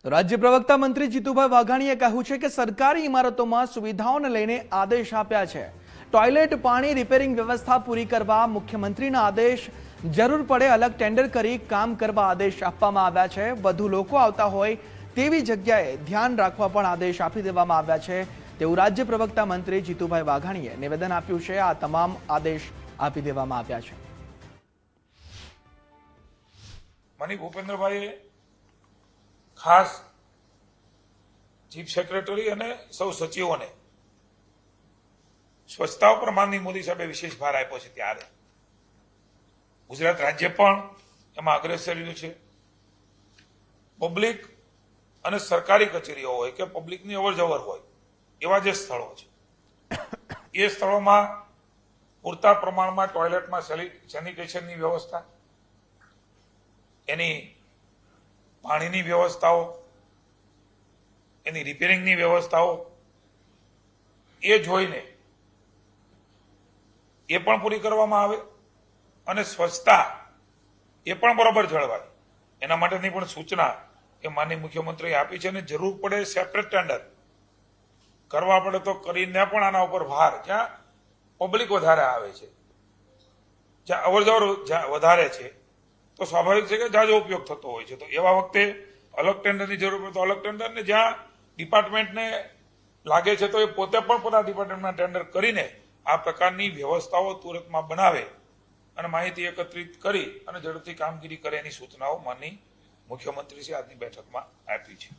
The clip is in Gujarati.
તો રાજ્ય પ્રવક્તા મંત્રી જીતુભાઈ વાઘાણીએ કહ્યું છે કે સરકારી ઇમારતોમાં સુવિધાઓને લઈને આદેશ આપ્યા છે। ટોયલેટ, પાણી, રિપેરિંગ વ્યવસ્થા પૂરી કરવા મુખ્યમંત્રીના આદેશ, જરૂર પડે અલગ ટેન્ડર કરી કામ કરવા આદેશ આપવામાં આવ્યા છે। વધુ લોકો આવતા હોય તેવી જગ્યાએ ધ્યાન રાખવા પણ આદેશ આપી દેવામાં આવ્યા છે તેવું રાજ્ય પ્રવક્તા મંત્રી જીતુભાઈ વાઘાણીએ નિવેદન આપ્યું છે। આ તમામ આદેશ આપી દેવામાં આવ્યા છે। માનનીય ભૂપેન્દ્રભાઈએ ખાસ ચીફ સેક્રેટરી અને સૌ સચિવોને સ્વચ્છતા ઉપર માનનીય મોદી સાહેબે વિશેષ ભાર આપ્યો છે। ત્યારે ગુજરાત રાજ્ય પણ એમાં અગ્રેસર રહ્યું છે। પબ્લિક અને સરકારી કચેરીઓ હોય કે પબ્લિકની અવરજવર હોય એવા જે સ્થળો છે એ સ્થળોમાં પૂરતા પ્રમાણમાં ટોયલેટમાં સેનિટેશનની વ્યવસ્થા, એની પાણીની વ્યવસ્થાઓ, એની રિપેરિંગની વ્યવસ્થાઓ એ જોઈને એ પણ પૂરી કરવામાં આવે અને સ્વચ્છતા એ પણ બરોબર જળવાય એના માટેની પણ સૂચના એ માનનીય મુખ્યમંત્રીએ આપી છે। અને જરૂર પડે સેપરેટ ટેન્ડર કરવા પડે તો કરીને પણ આના ઉપર ભાર, જ્યાં પબ્લિક વધારે આવે છે, જ્યાં અવરજવર વધારે છે તો સ્વાભાવિક છે કે જાજો ઉપયોગ થતો હોય છે, તો એવા વખતે અલગ ટેન્ડરની જરૂર પડે તો અલગ ટેન્ડર, ને જ્યાં ડિપાર્ટમેન્ટને લાગે છે તો એ પોતે પણ પોતાના ડિપાર્ટમેન્ટના ટેન્ડર કરીને આ પ્રકારની વ્યવસ્થાઓ તુરંતમાં બનાવે અને માહિતી એકત્રિત કરી અને ઝડપથી કામગીરી કરે એની સૂચનાઓ માનનીય મુખ્યમંત્રીશ્રી આજની બેઠકમાં આપી છે।